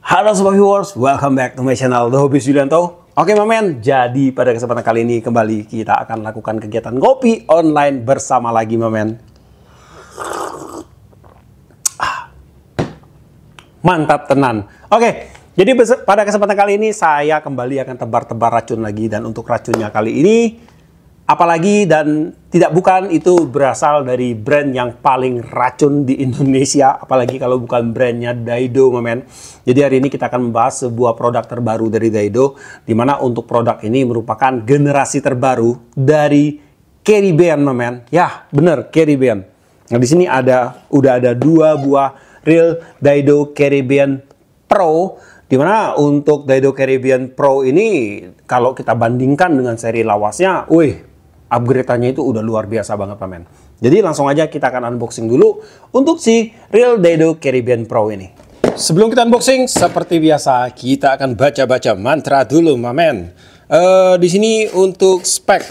Halo Sobat Viewers, welcome back to my channel The Hobbies Yulianto. Oke Mamen, jadi pada kesempatan kali ini kembali kita akan lakukan kegiatan ngopi online bersama lagi Mamen. Mantap tenan. Oke, jadi pada kesempatan kali ini saya kembali akan tebar-tebar racun lagi. Dan untuk racunnya kali ini, apalagi dan tidak bukan itu berasal dari brand yang paling racun di Indonesia. Apalagi kalau bukan brandnya Daido, Mamen. Jadi hari ini kita akan membahas sebuah produk terbaru dari Daido. Dimana untuk produk ini merupakan generasi terbaru dari Caribbean, Mamen. Ya, bener, Caribbean. Nah, di sini udah ada dua buah Real Daido Caribbean Pro. Dimana untuk Daido Caribbean Pro ini kalau kita bandingkan dengan seri lawasnya, upgrade-nya itu udah luar biasa banget Pamen. Jadi langsung aja kita akan unboxing dulu untuk si Real Daido Caribbean Pro ini. Sebelum kita unboxing, seperti biasa kita akan baca-baca mantra dulu Mamen. Di sini untuk spek.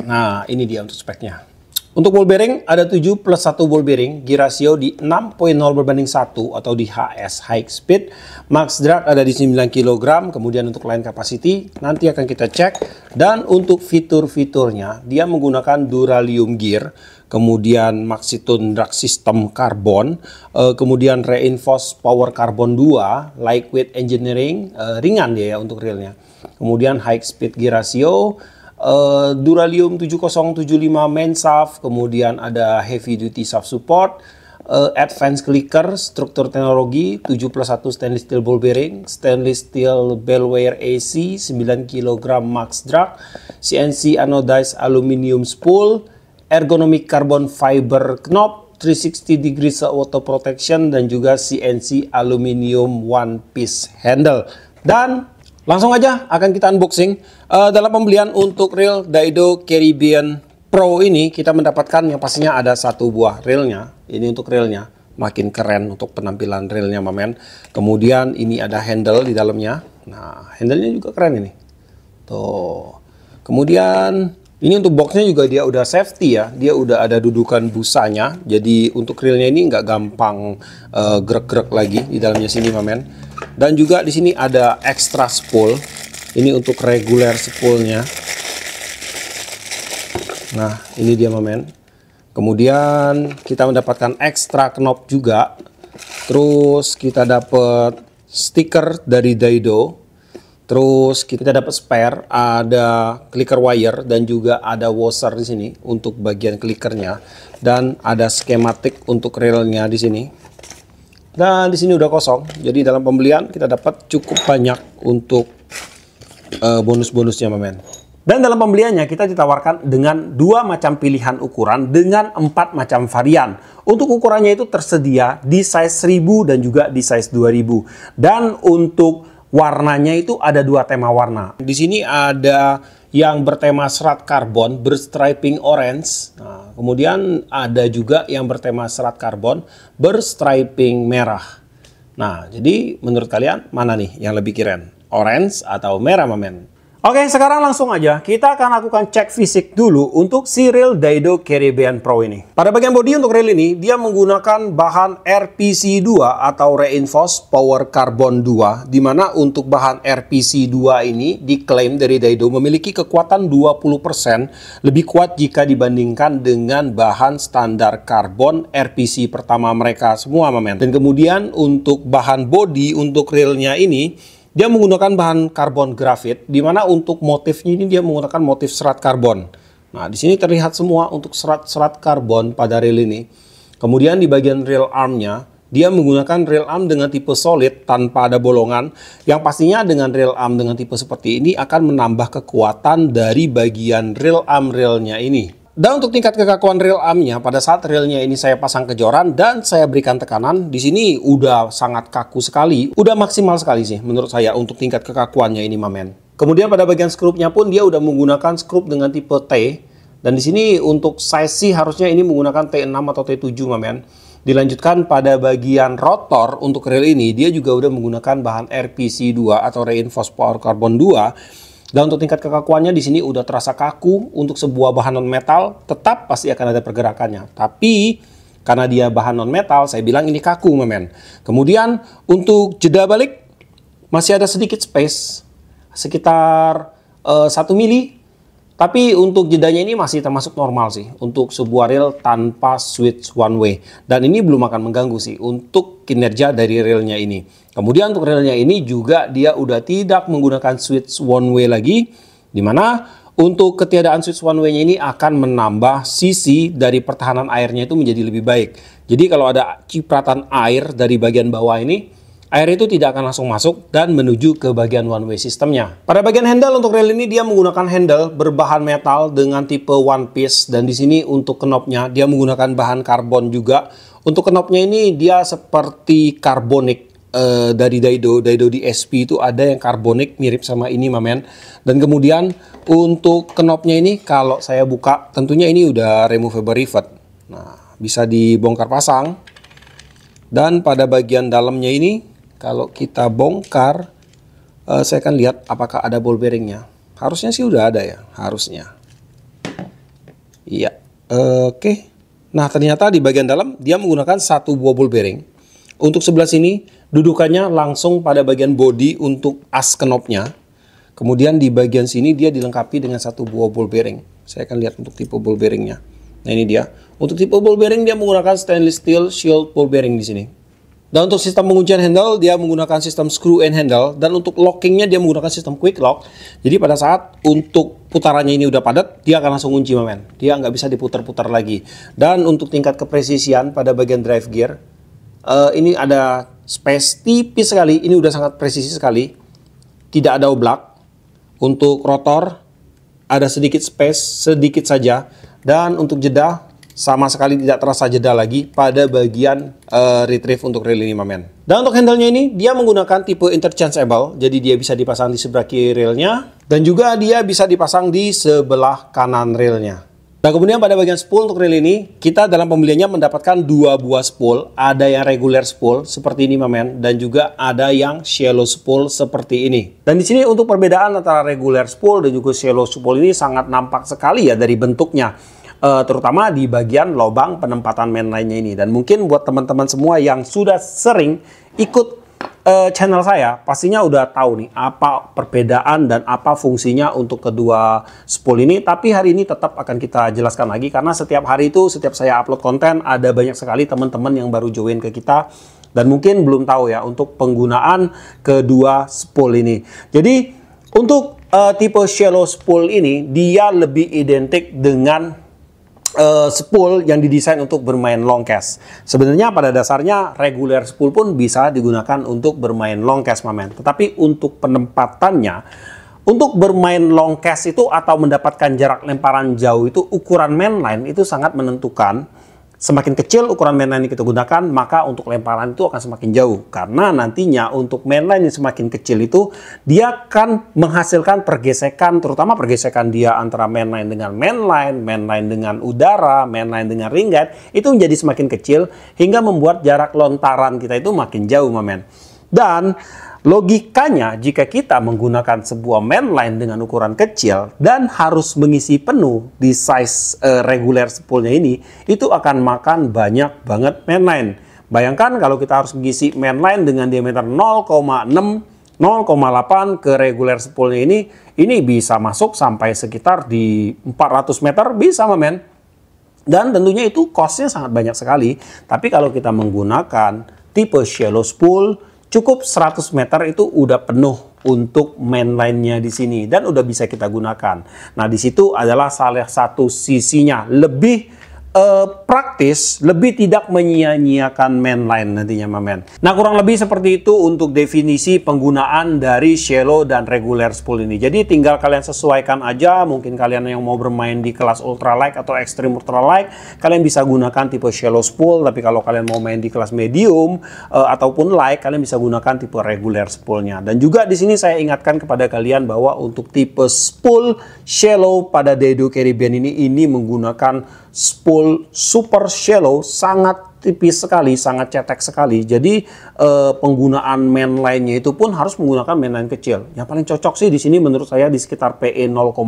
Nah, ini dia untuk speknya. Untuk ball bearing ada 7 plus 1 ball bearing, gear ratio di 6.0/1 atau di HS high speed. Max drag ada di 9 kg, kemudian untuk line capacity nanti akan kita cek. Dan untuk fitur-fiturnya dia menggunakan Duralium gear, kemudian Maxitone drag system karbon, kemudian reinforced power carbon 2, lightweight engineering, ringan dia ya untuk realnya. Kemudian high speed gear ratio, Duralium 7075 main shaft, kemudian ada heavy duty shaft support, advanced clicker, struktur teknologi 7 plus 1 stainless steel ball bearing, stainless steel bell wear AC, 9 kg max drag, CNC anodized aluminium spool, ergonomic carbon fiber knob, 360 degrees auto protection, dan juga CNC aluminium one piece handle. Dan langsung aja akan kita unboxing. Dalam pembelian untuk Real Daido Caribbean Pro ini kita mendapatkan yang pastinya ada satu buah reelnya. Ini untuk reelnya, makin keren untuk penampilan reelnya Mamen. Kemudian ini ada handle di dalamnya. Nah, handlenya juga keren ini. Tuh. Kemudian ini untuk boxnya juga dia udah safety ya. Dia udah ada dudukan busanya. Jadi untuk reelnya ini nggak gampang gerak-gerak lagi di dalamnya sini Mamen. Dan juga di sini ada extra spool. Ini untuk reguler spoolnya. Nah, ini dia Mamen. Kemudian kita mendapatkan extra knob juga. Terus kita dapat stiker dari Daido. Terus kita dapat spare, ada clicker wire dan juga ada washer di sini untuk bagian clickernya. Dan ada skematik untuk reelnya di sini. Dan di sini udah kosong. Jadi dalam pembelian kita dapat cukup banyak untuk bonus-bonusnya Mamen. Dan dalam pembeliannya kita ditawarkan dengan 2 macam pilihan ukuran dengan 4 macam varian. Untuk ukurannya itu tersedia di size 1000 dan juga di size 2000. Dan untuk warnanya itu ada 2 tema warna. Di sini ada yang bertema serat karbon berstriping orange. Nah, kemudian ada juga yang bertema serat karbon berstriping merah. Nah, jadi menurut kalian mana nih yang lebih keren? Orange atau merah Mamen? Oke, sekarang langsung aja kita akan lakukan cek fisik dulu untuk si Real Daido Caribbean Pro ini. Pada bagian bodi untuk reel ini dia menggunakan bahan RPC2 atau Reinforced Power Carbon 2, di mana untuk bahan RPC2 ini diklaim dari Daido memiliki kekuatan 20% lebih kuat jika dibandingkan dengan bahan standar karbon RPC pertama mereka semua Mamen. Dan kemudian untuk bahan bodi untuk reelnya ini dia menggunakan bahan karbon grafit, di mana untuk motifnya ini dia menggunakan motif serat karbon. Nah, di sini terlihat semua untuk serat-serat karbon pada reel ini. Kemudian di bagian reel armnya, dia menggunakan reel arm dengan tipe solid tanpa ada bolongan. Yang pastinya dengan reel arm dengan tipe seperti ini akan menambah kekuatan dari bagian reel arm reelnya ini. Dan untuk tingkat kekakuan reel armnya, pada saat reelnya ini saya pasang ke joran dan saya berikan tekanan, di sini udah sangat kaku sekali, udah maksimal sekali sih menurut saya untuk tingkat kekakuannya ini Mamen. Kemudian pada bagian skrupnya pun dia udah menggunakan skrup dengan tipe T, dan di sini untuk size sih harusnya ini menggunakan T6 atau T7 Mamen. Dilanjutkan pada bagian rotor untuk reel ini dia juga udah menggunakan bahan RPC2 atau Reinforced Power Carbon 2. Dan untuk tingkat kekakuannya di sini udah terasa kaku. Untuk sebuah bahan non metal tetap pasti akan ada pergerakannya. Tapi karena dia bahan non metal, saya bilang ini kaku, Mamen. Kemudian untuk jeda balik masih ada sedikit space, sekitar 1 mili. Tapi untuk jedanya ini masih termasuk normal sih untuk sebuah rel tanpa switch one way. Dan ini belum akan mengganggu sih untuk kinerja dari relnya ini. Kemudian untuk relnya ini juga dia udah tidak menggunakan switch one way lagi. Dimana untuk ketiadaan switch one way-nya ini akan menambah sisi dari pertahanan airnya itu menjadi lebih baik. Jadi kalau ada cipratan air dari bagian bawah ini, air itu tidak akan langsung masuk dan menuju ke bagian one way sistemnya. Pada bagian handle untuk rel ini dia menggunakan handle berbahan metal dengan tipe one piece, dan di sini untuk knopnya dia menggunakan bahan karbon juga. Untuk knopnya ini dia seperti karbonik dari Daido di SP itu ada yang karbonik mirip sama ini mamen. Dan kemudian untuk knopnya ini kalau saya buka tentunya ini udah removable rivet. Nah, bisa dibongkar pasang. Dan pada bagian dalamnya ini kalau kita bongkar, saya akan lihat apakah ada ball bearingnya. Harusnya sih udah ada ya, harusnya. Iya, oke. Nah, ternyata di bagian dalam dia menggunakan satu buah ball bearing. Untuk sebelah sini, dudukannya langsung pada bagian body untuk as knopnya. Kemudian di bagian sini dia dilengkapi dengan satu buah ball bearing. Saya akan lihat untuk tipe ball bearingnya. Nah, ini dia. Untuk tipe ball bearing dia menggunakan stainless steel shield ball bearing di sini. Dan untuk sistem penguncian handle, dia menggunakan sistem screw and handle. Dan untuk lockingnya, dia menggunakan sistem quick lock. Jadi pada saat untuk putarannya ini udah padat, dia akan langsung kunci, mamen. Dia nggak bisa diputar-putar lagi. Dan untuk tingkat kepresisian pada bagian drive gear, ini ada space tipis sekali. Ini udah sangat presisi sekali. Tidak ada oblak. Untuk rotor, ada sedikit space, sedikit saja. Dan untuk jeda, sama sekali tidak terasa jeda lagi pada bagian retrieve untuk rel ini, mamen. Dan untuk handle-nya ini dia menggunakan tipe interchangeable, jadi dia bisa dipasang di sebelah kiri relnya dan juga dia bisa dipasang di sebelah kanan relnya. Nah, kemudian pada bagian spool untuk rel ini kita dalam pembeliannya mendapatkan dua buah spool, ada yang regular spool seperti ini, mamen, dan juga ada yang shallow spool seperti ini. Dan di sini untuk perbedaan antara regular spool dan juga shallow spool ini sangat nampak sekali ya dari bentuknya. Terutama di bagian lubang penempatan mainline-nya ini. Dan mungkin buat teman-teman semua yang sudah sering ikut channel saya, pastinya udah tahu nih apa perbedaan dan apa fungsinya untuk kedua spool ini. Tapi hari ini tetap akan kita jelaskan lagi karena setiap hari itu, setiap saya upload konten, ada banyak sekali teman-teman yang baru join ke kita dan mungkin belum tahu ya untuk penggunaan kedua spool ini. Jadi untuk tipe shallow spool ini dia lebih identik dengan spool yang didesain untuk bermain long cast. Sebenarnya pada dasarnya regular spool pun bisa digunakan untuk bermain long cast, mamen. Tetapi untuk penempatannya, untuk bermain long cast itu atau mendapatkan jarak lemparan jauh itu ukuran mainline itu sangat menentukan. Semakin kecil ukuran mainline yang kita gunakan, maka untuk lemparan itu akan semakin jauh. Karena nantinya untuk mainline yang semakin kecil itu, dia akan menghasilkan pergesekan, terutama pergesekan dia antara mainline dengan mainline dengan udara, mainline dengan ring guide, itu menjadi semakin kecil, hingga membuat jarak lontaran kita itu makin jauh, mamen. Dan logikanya jika kita menggunakan sebuah mainline dengan ukuran kecil dan harus mengisi penuh di size regular spoolnya ini, itu akan makan banyak banget mainline. Bayangkan kalau kita harus mengisi mainline dengan diameter 0,6, 0,8 ke regular spoolnya ini bisa masuk sampai sekitar di 400 meter bisa, mamen. Dan tentunya itu costnya sangat banyak sekali. Tapi kalau kita menggunakan tipe shallow spool, cukup 100 meter itu udah penuh untuk mainline-nya di sini dan udah bisa kita gunakan. Nah, di situ adalah salah satu sisinya lebih praktis, lebih tidak menyia-nyiakan mainline nantinya, mamen. Nah, kurang lebih seperti itu untuk definisi penggunaan dari shallow dan regular spool ini. Jadi tinggal kalian sesuaikan aja. Mungkin kalian yang mau bermain di kelas ultralight atau extreme ultralight, kalian bisa gunakan tipe shallow spool. Tapi kalau kalian mau main di kelas medium ataupun light, kalian bisa gunakan tipe regular spoolnya. Dan juga di sini saya ingatkan kepada kalian bahwa untuk tipe spool shallow pada Daido Caribbean ini menggunakan spool super shallow, sangat tipis sekali, sangat cetek sekali. Jadi penggunaan mainline-nya itu pun harus menggunakan mainline kecil. Yang paling cocok sih di sini menurut saya di sekitar PE 0,2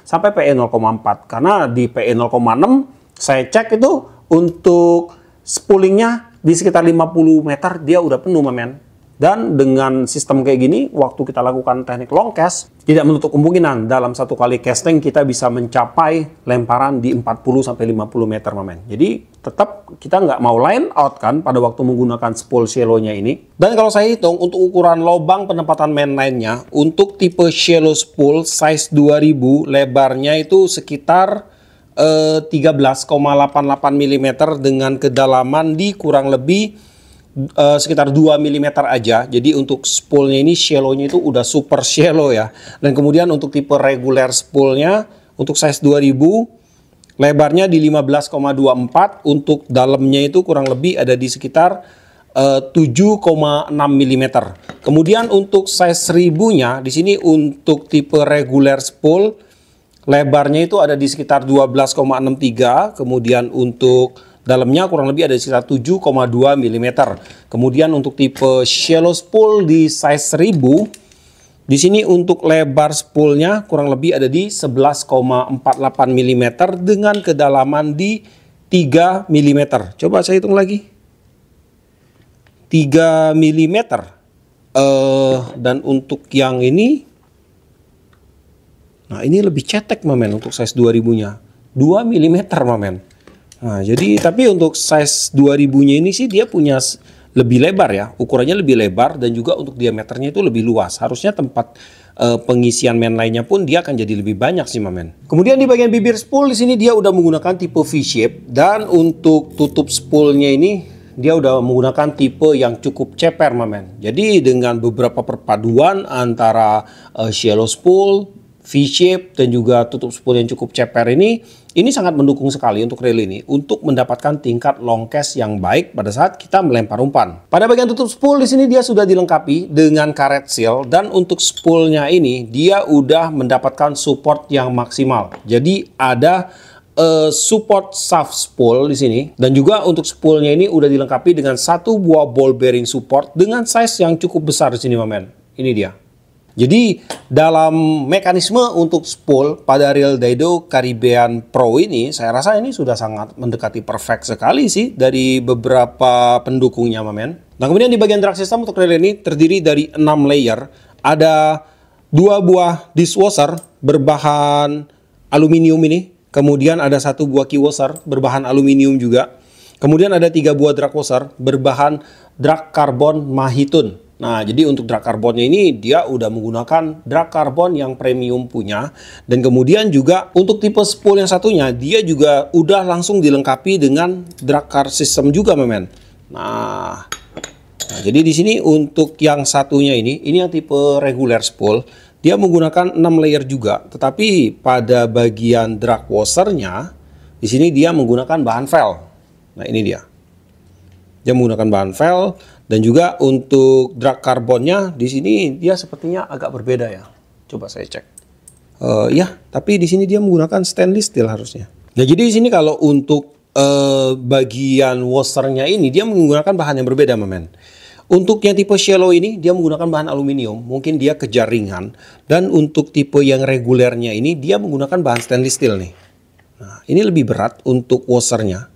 sampai PE 0,4. Karena di PE 0,6 saya cek itu untuk spoolingnya di sekitar 50 meter dia udah penuh, mamen. Dan dengan sistem kayak gini, waktu kita lakukan teknik long cast, tidak menutup kemungkinan dalam satu kali casting kita bisa mencapai lemparan di 40-50 meter, Mamen. Jadi tetap kita nggak mau line out kan pada waktu menggunakan spool shallow-nya ini. Dan kalau saya hitung untuk ukuran lubang penempatan mainline-nya, untuk tipe shallow spool size 2000, lebarnya itu sekitar 13,88 mm dengan kedalaman di kurang lebih sekitar 2 mm aja. Jadi untuk spoolnya ini shallow-nya itu udah super shallow ya. Dan kemudian untuk tipe regular spoolnya untuk size 2000 lebarnya di 15,24, untuk dalamnya itu kurang lebih ada di sekitar 7,6 mm. Kemudian untuk size 1000-nya di sini untuk tipe regular spool lebarnya itu ada di sekitar 12,63, kemudian untuk dalamnya kurang lebih ada di sekitar 7,2 mm. Kemudian untuk tipe shallow spool di size 1000, di sini untuk lebar spoolnya kurang lebih ada di 11,48 mm dengan kedalaman di 3 mm. Coba saya hitung lagi. 3 mm. Dan untuk yang ini, nah ini lebih cetek, Mamen, untuk size 2000-nya. 2 mm, Mamen. Nah, jadi tapi untuk size 2000-nya ini sih dia punya lebih lebar ya, ukurannya lebih lebar dan juga untuk diameternya itu lebih luas. Harusnya tempat pengisian mainline-nya pun dia akan jadi lebih banyak sih, Mamen. Kemudian di bagian bibir spool di sini dia udah menggunakan tipe V-shape, dan untuk tutup spoolnya ini dia udah menggunakan tipe yang cukup ceper, Mamen. Jadi dengan beberapa perpaduan antara shallow spool, V-shape dan juga tutup spool yang cukup ceper ini sangat mendukung sekali untuk reel ini untuk mendapatkan tingkat long cast yang baik pada saat kita melempar umpan. Pada bagian tutup spool di sini dia sudah dilengkapi dengan karet seal, dan untuk spoolnya ini dia udah mendapatkan support yang maksimal. Jadi ada support shaft spool di sini, dan juga untuk spoolnya ini udah dilengkapi dengan satu buah ball bearing support dengan size yang cukup besar di sini, Mamen. Ini dia. Jadi dalam mekanisme untuk spool pada reel Daido Caribbean Pro ini, saya rasa ini sudah sangat mendekati perfect sekali sih dari beberapa pendukungnya, Mamen. Nah, kemudian di bagian drag system untuk reel ini terdiri dari 6 layer. Ada 2 buah dishwasher berbahan aluminium ini. Kemudian ada 1 buah key washer berbahan aluminium juga. Kemudian ada 3 buah drag washer berbahan drag carbon Mahitun. Nah, jadi untuk drag carbonnya ini dia udah menggunakan drag carbon yang premium punya. Dan kemudian juga untuk tipe spool yang satunya dia juga udah langsung dilengkapi dengan drag car system juga, Mamen. Nah, jadi di sini untuk yang satunya ini yang tipe regular spool, dia menggunakan 6 layer juga. Tetapi pada bagian drag washernya di sini dia menggunakan bahan vel. Nah, ini dia. Dia menggunakan bahan vel. Dan juga untuk drag karbonnya di sini dia sepertinya agak berbeda ya. Coba saya cek. Ya, tapi di sini dia menggunakan stainless steel harusnya. Nah, jadi di sini kalau untuk bagian washernya ini dia menggunakan bahan yang berbeda, Mamen. Untuk yang tipe shallow ini dia menggunakan bahan aluminium, mungkin dia kejar ringan. Dan untuk tipe yang regulernya ini dia menggunakan bahan stainless steel nih. Nah, ini lebih berat untuk washernya.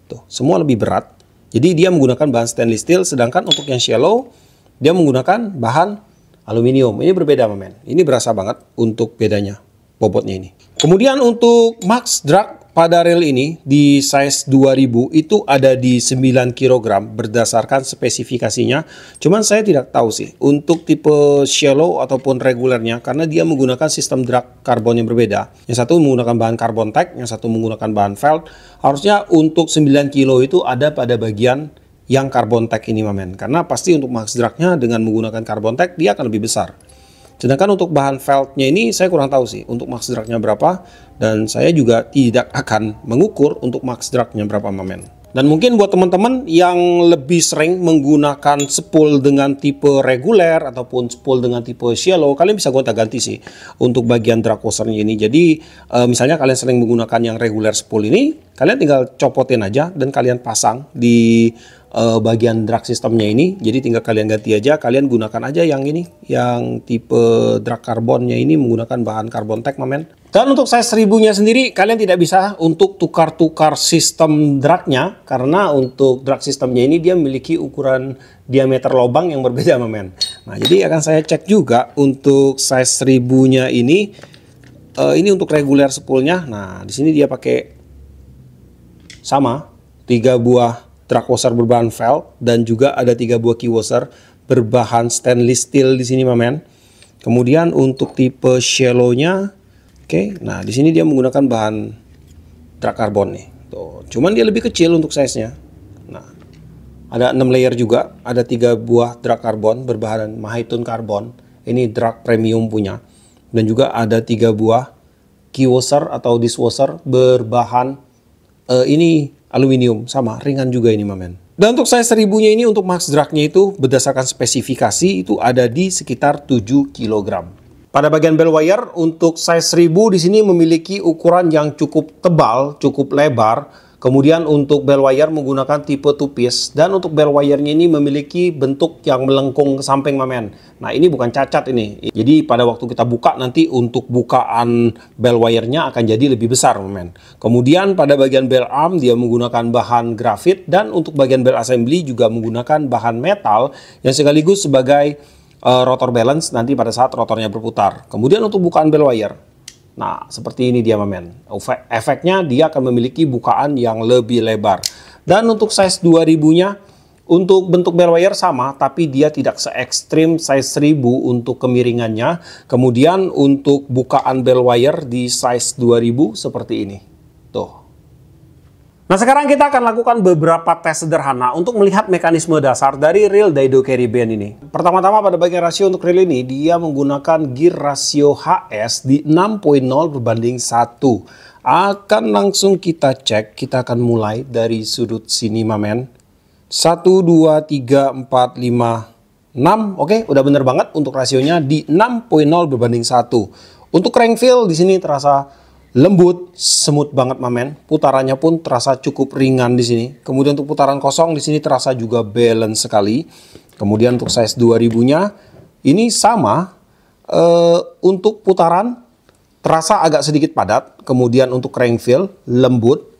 Tuh, semua lebih berat. Jadi dia menggunakan bahan stainless steel, sedangkan untuk yang shallow dia menggunakan bahan aluminium. Ini berbeda, Mamen. Ini berasa banget untuk bedanya bobotnya ini. Kemudian untuk max drag pada reel ini di size 2000 itu ada di 9 kg berdasarkan spesifikasinya. Cuman saya tidak tahu sih untuk tipe shallow ataupun regulernya, karena dia menggunakan sistem drag karbon yang berbeda. Yang satu menggunakan bahan carbon tech, yang satu menggunakan bahan felt. Harusnya untuk 9 kilo itu ada pada bagian yang carbon tech ini, Mamen. Karena pasti untuk max dragnya dengan menggunakan carbon tech dia akan lebih besar. Sedangkan untuk bahan feltnya ini saya kurang tahu sih untuk max dragnya berapa, dan saya juga tidak akan mengukur untuk max dragnya berapa, Mamen. Dan mungkin buat teman-teman yang lebih sering menggunakan spool dengan tipe reguler ataupun spool dengan tipe shallow, kalian bisa gonta-ganti sih untuk bagian drag washernya ini. Jadi misalnya kalian sering menggunakan yang regular spool ini, kalian tinggal copotin aja dan kalian pasang di bagian drag sistemnya ini. Jadi tinggal kalian ganti aja, kalian gunakan aja yang ini, yang tipe drag karbonnya ini menggunakan bahan karbon tech, mamen. Dan untuk size 1000-nya sendiri, kalian tidak bisa untuk tukar-tukar sistem dragnya, karena untuk drag sistemnya ini dia memiliki ukuran diameter lubang yang berbeda, mamen. Nah, jadi akan saya cek juga untuk size 1000-nya ini untuk reguler spoolnya. Nah, di sini dia pakai sama 3 buah drag washer berbahan felt dan juga ada 3 buah key washer berbahan stainless steel di sini, mamen. Kemudian untuk tipe shallow-nya, nah di sini dia menggunakan bahan drag karbon nih. Tuh, cuman dia lebih kecil untuk size-nya. Nah, ada 6 layer juga, ada 3 buah drag karbon berbahan Mahitun karbon. Ini drag premium punya. Dan juga ada 3 buah key washer atau dishwasher berbahan ini aluminium, sama ringan juga ini, mamen. Dan untuk size 1000-nya ini untuk max drag-nya itu berdasarkan spesifikasi itu ada di sekitar 7 kg. Pada bagian bell wire untuk size 1000 di sini memiliki ukuran yang cukup tebal, cukup lebar. Kemudian untuk bell wire menggunakan tipe two piece, dan untuk bell wire-nya ini memiliki bentuk yang melengkung ke samping, mamen. Nah, ini bukan cacat ini. Jadi pada waktu kita buka nanti untuk bukaan bell wire-nya akan jadi lebih besar, mamen. Kemudian pada bagian bell arm dia menggunakan bahan grafit, dan untuk bagian bell assembly juga menggunakan bahan metal yang sekaligus sebagai rotor balance nanti pada saat rotornya berputar. Kemudian untuk bukaan bell wire, nah seperti ini dia, mamen. Efeknya dia akan memiliki bukaan yang lebih lebar. Dan untuk size 2000-nya untuk bentuk bell wire sama, tapi dia tidak se ekstrim size 1000 untuk kemiringannya. Kemudian untuk bukaan bell wire di size 2000 seperti ini. Tuh. Nah, sekarang kita akan lakukan beberapa tes sederhana untuk melihat mekanisme dasar dari reel Daido Caribbean ini. Pertama-tama pada bagian rasio untuk reel ini, dia menggunakan gear rasio HS di 6.0/1. Akan langsung kita cek, kita akan mulai dari sudut sini, mamen. 1, 2, 3, 4, 5, 6. Oke, udah bener banget untuk rasionya di 6.0/1. Untuk crank feel di sini terasa lembut, smooth banget, mamen. Putarannya pun terasa cukup ringan di sini. Kemudian untuk putaran kosong di sini terasa juga balance sekali. Kemudian untuk size 2000-nya ini sama. Untuk putaran terasa agak sedikit padat. Kemudian untuk crank feel lembut.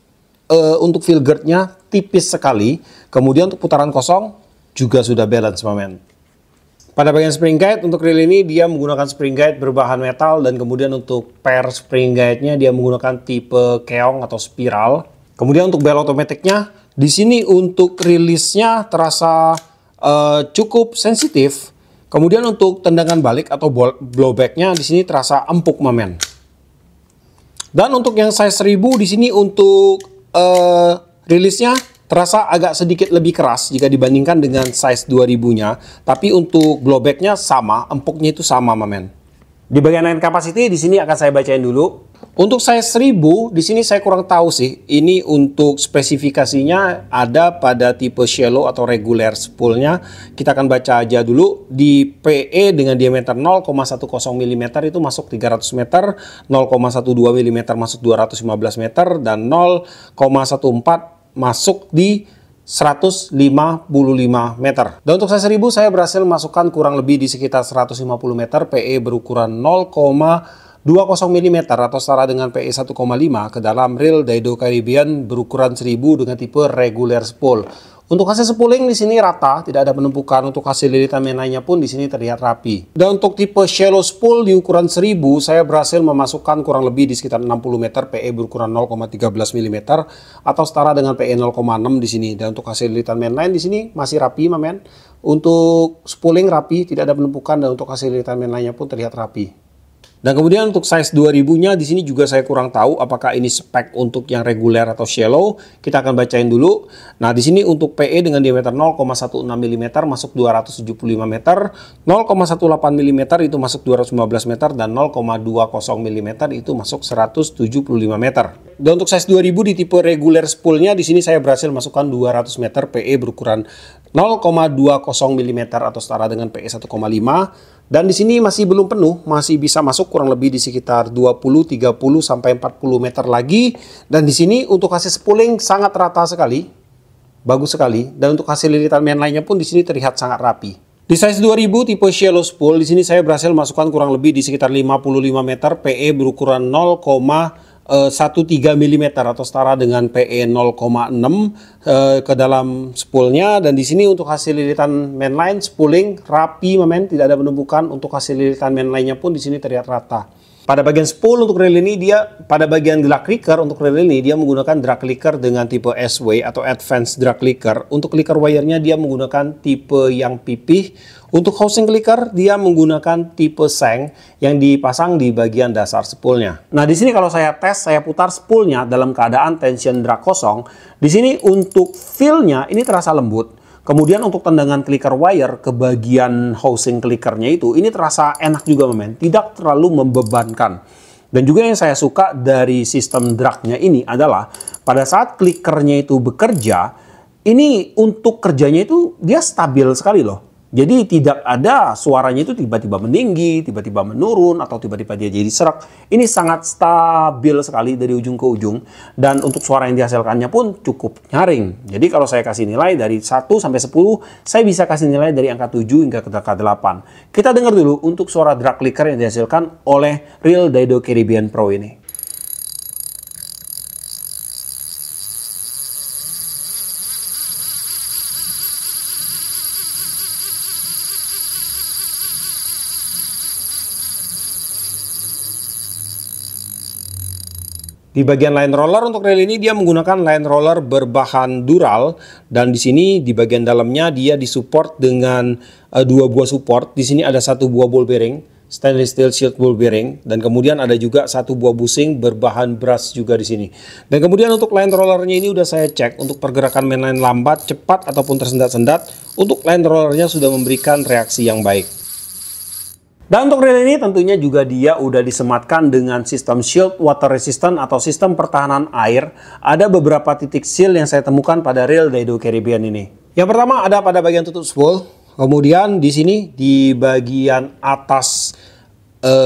Untuk feel guard-nya tipis sekali. Kemudian untuk putaran kosong juga sudah balance, mamen. Pada bagian spring guide untuk reel ini dia menggunakan spring guide berbahan metal, dan kemudian untuk pair spring guide-nya dia menggunakan tipe keong atau spiral. Kemudian untuk bell automatic-nya di sini untuk rilisnya terasa cukup sensitif. Kemudian untuk tendangan balik atau blowback-nya di sini terasa empuk, mamen. Dan untuk yang size 1000 di sini untuk rilisnya terasa agak sedikit lebih keras jika dibandingkan dengan size 2000-nya. Tapi untuk blowback-nya sama, empuknya itu sama, mamen. Di bagian line capacity di sini akan saya bacain dulu. Untuk size 1000 di sini saya kurang tahu sih. Ini untuk spesifikasinya ada pada tipe shallow atau regular spoolnya. Kita akan baca aja dulu. Di PE dengan diameter 0,10 mm itu masuk 300 meter, 0,12 mm masuk 215 meter, dan 0,14 masuk di 155 meter. Dan untuk size 1000 saya berhasil masukkan kurang lebih di sekitar 150 meter, PE berukuran 0,20 mm atau setara dengan PE 1,5 ke dalam reel Daido Caribbean berukuran 1000 dengan tipe regular spool. Untuk hasil spooling di sini rata, tidak ada penumpukan. Untuk hasil lilitan mainnya pun di sini terlihat rapi. Dan untuk tipe shallow spool di ukuran 1000, saya berhasil memasukkan kurang lebih di sekitar 60 meter, PE berukuran 0,13 mm atau setara dengan PE 0,6 di sini. Dan untuk hasil lilitan mainline di sini masih rapi, mamen. Untuk spooling rapi, tidak ada penumpukan, dan untuk hasil lilitan mainline pun terlihat rapi. Dan kemudian untuk size 2000-nya di sini juga saya kurang tahu apakah ini spek untuk yang reguler atau shallow. Kita akan bacain dulu. Nah, di sini untuk PE dengan diameter 0,16 mm masuk 275 meter, 0,18 mm itu masuk 215 meter, dan 0,20 mm itu masuk 175 meter. Dan untuk size 2000 di tipe regular spoolnya di sini saya berhasil masukkan 200 meter, PE berukuran 0,20 mm atau setara dengan PE 1,5. Dan di sini masih belum penuh, masih bisa masuk kurang lebih di sekitar 20, 30 sampai 40 meter lagi. Dan di sini untuk hasil spooling sangat rata sekali. bagus sekali. Dan untuk hasil lilitan mainline-nya pun di sini terlihat sangat rapi. Di size 2000 tipe shallow spool, di sini saya berhasil masukkan kurang lebih di sekitar 55 meter, PE berukuran 0,13 mm atau setara dengan PE 0,6 ke dalam spoolnya. Dan di sini untuk hasil lilitan mainline spooling rapi, tidak ada penumpukan. Untuk hasil lilitan mainline-nya pun di sini terlihat rata. Pada bagian spool untuk reel ini pada bagian drag clicker untuk reel ini dia menggunakan drag clicker dengan tipe S-way atau advanced drag clicker. Untuk clicker wire-nya dia menggunakan tipe yang pipih. Untuk housing clicker dia menggunakan tipe seng yang dipasang di bagian dasar spoolnya. Nah, di sini kalau saya tes, saya putar spoolnya dalam keadaan tension drag kosong. Di sini untuk feel-nya ini terasa lembut. Kemudian untuk tendangan clicker wire ke bagian housing clickernya itu, ini terasa enak juga tidak terlalu membebankan. Dan juga yang saya suka dari sistem dragnya ini adalah pada saat clickernya itu bekerja, ini untuk kerjanya itu dia stabil sekali loh. Jadi tidak ada suaranya itu tiba-tiba meninggi, tiba-tiba menurun, atau tiba-tiba dia jadi serak. Ini sangat stabil sekali dari ujung ke ujung. Dan untuk suara yang dihasilkannya pun cukup nyaring. Jadi kalau saya kasih nilai dari 1 sampai 10, saya bisa kasih nilai dari angka 7 hingga ke angka 8. Kita dengar dulu untuk suara drag clicker yang dihasilkan oleh Real Daido Caribbean Pro ini. Di bagian line roller untuk reel ini dia menggunakan line roller berbahan dural, dan di sini di bagian dalamnya dia disupport dengan dua buah support. Di sini ada satu buah ball bearing, stainless steel shield ball bearing, dan kemudian ada juga satu buah bushing berbahan brass juga di sini. Dan kemudian untuk line rollernya ini udah saya cek untuk pergerakan mainline lambat, cepat ataupun tersendat-sendat. Untuk line rollernya sudah memberikan reaksi yang baik. Dan untuk reel ini tentunya juga dia udah disematkan dengan sistem shield water resistant atau sistem pertahanan air. Ada beberapa titik seal yang saya temukan pada reel Daido Caribbean ini. Yang pertama ada pada bagian tutup spool. Kemudian di sini di bagian atas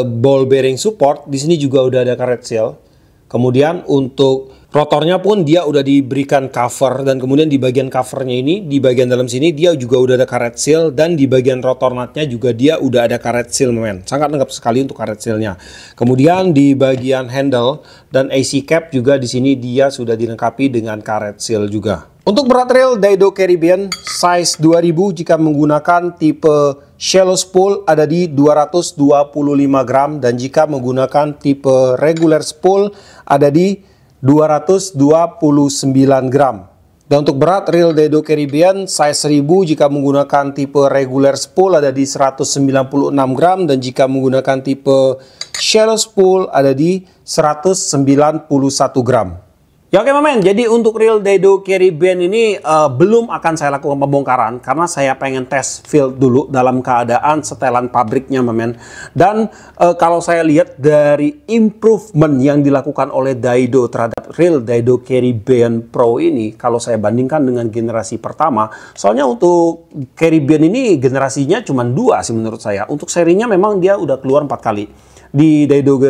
ball bearing support, di sini juga udah ada karet seal. Kemudian untuk rotornya pun dia udah diberikan cover, dan kemudian di bagian covernya ini, di bagian dalam sini dia juga udah ada karet seal, dan di bagian rotor nutnya juga dia udah ada karet seal sangat lengkap sekali untuk karet sealnya. Kemudian di bagian handle dan AC cap juga di sini dia sudah dilengkapi dengan karet seal juga. Untuk berat reel Daido Caribbean size 2000 jika menggunakan tipe shallow spool ada di 225 gram, dan jika menggunakan tipe regular spool ada di 229 gram. Dan untuk berat reel Daido Caribbean size 1000 jika menggunakan tipe regular spool ada di 196 gram, dan jika menggunakan tipe shallow spool ada di 191 gram. Ya oke men, jadi untuk reel Daido Caribbean ini belum akan saya lakukan pembongkaran karena saya pengen tes feel dulu dalam keadaan setelan pabriknya men. Dan kalau saya lihat dari improvement yang dilakukan oleh Daido terhadap reel Daido Caribbean Pro ini, kalau saya bandingkan dengan generasi pertama, soalnya untuk Caribbean ini generasinya cuma 2 sih menurut saya. Untuk serinya memang dia udah keluar 4 kali. Di Daido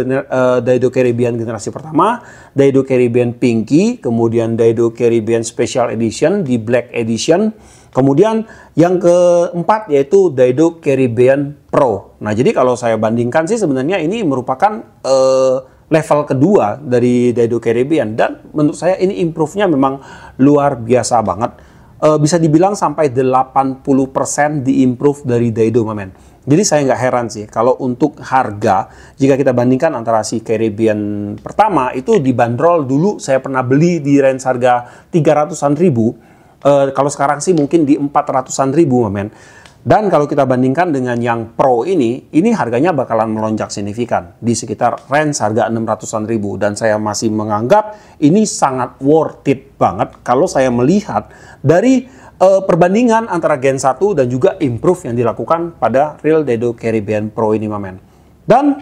Caribbean generasi pertama, Daido Caribbean Pinky, kemudian Daido Caribbean Special Edition, di Black Edition, kemudian yang keempat yaitu Daido Caribbean Pro. Nah, jadi kalau saya bandingkan sih sebenarnya ini merupakan level kedua dari Daido Caribbean, dan menurut saya ini improve-nya memang luar biasa banget. Bisa dibilang sampai 80% di-improve dari Daido men. Jadi saya nggak heran sih kalau untuk harga, jika kita bandingkan antara si Caribbean pertama itu dibanderol dulu saya pernah beli di range harga 300-an ribu. Kalau sekarang sih mungkin di 400-an ribu men. Dan kalau kita bandingkan dengan yang Pro ini harganya bakalan melonjak signifikan di sekitar range harga 600-an ribu. Dan saya masih menganggap ini sangat worth it banget kalau saya melihat dari perbandingan antara Gen 1 dan juga improve yang dilakukan pada reel Daido Caribbean Pro ini men. Dan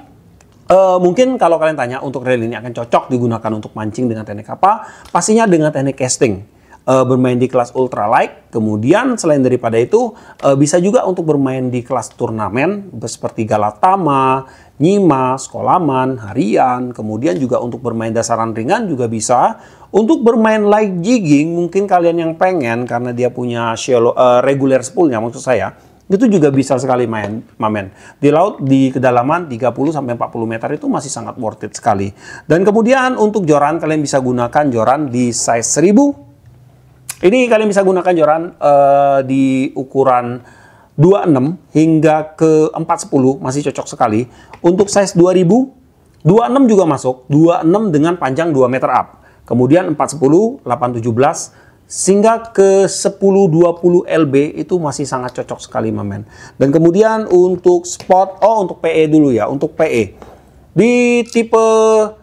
mungkin kalau kalian tanya untuk reel ini akan cocok digunakan untuk mancing dengan teknik apa? Pastinya dengan teknik casting. bermain di kelas ultralight. Kemudian selain daripada itu bisa juga untuk bermain di kelas turnamen seperti Galatama, Nyima, Skolaman, Harian. Kemudian juga untuk bermain dasaran ringan juga bisa. Untuk bermain light jigging mungkin kalian yang pengen karena dia punya shallow, regular spoolnya maksud saya. Itu juga bisa sekali mamen. Di laut di kedalaman 30-40 meter itu masih sangat worth it sekali. Dan kemudian untuk joran kalian bisa gunakan joran di size 1000. Ini kalian bisa gunakan joran di ukuran 26 hingga ke 410 masih cocok sekali. Untuk size 2000, 26 juga masuk. 26 dengan panjang 2 meter up. Kemudian 410, 817, sehingga ke 1020 LB itu masih sangat cocok sekali mamen. Dan kemudian untuk spot, untuk PE dulu ya, untuk PE. Di tipe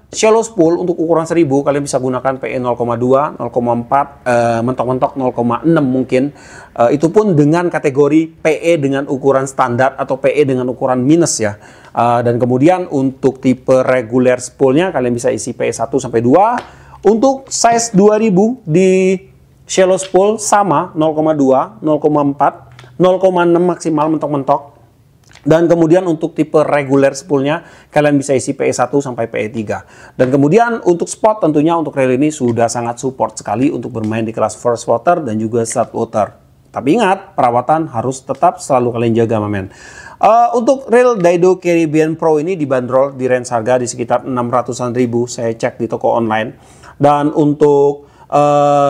shallow spool untuk ukuran 1000 kalian bisa gunakan PE 0,2, 0,4, mentok-mentok 0,6 mungkin. Itu pun dengan kategori PE dengan ukuran standar atau PE dengan ukuran minus ya. Dan kemudian untuk tipe regular spoolnya kalian bisa isi PE 1 sampai 2. Untuk size 2000 di shallow spool sama 0,2, 0,4, 0,6 maksimal mentok-mentok. Dan kemudian untuk tipe regular spoolnya kalian bisa isi PE 1 sampai PE 3. Dan kemudian untuk spot tentunya untuk reel ini sudah sangat support sekali untuk bermain di kelas first water dan juga third water. Tapi ingat, perawatan harus tetap selalu kalian jaga mamen. Untuk reel Daido Caribbean Pro ini dibanderol di range harga di sekitar 600-an ribu, saya cek di toko online. Dan untuk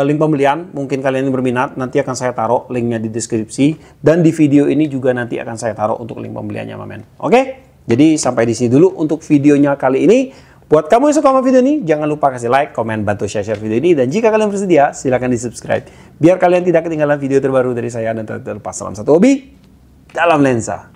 link pembelian, mungkin kalian yang berminat, nanti akan saya taruh linknya di deskripsi. Dan di video ini juga nanti akan saya taruh untuk link pembeliannya, mamen. Oke? Jadi sampai di sini dulu untuk videonya kali ini. Buat kamu yang suka sama video ini, jangan lupa kasih like, komen, bantu share video ini. Dan jika kalian bersedia, silahkan di subscribe. Biar kalian tidak ketinggalan video terbaru dari saya dan tak terlepas. Salam satu hobi dalam lensa.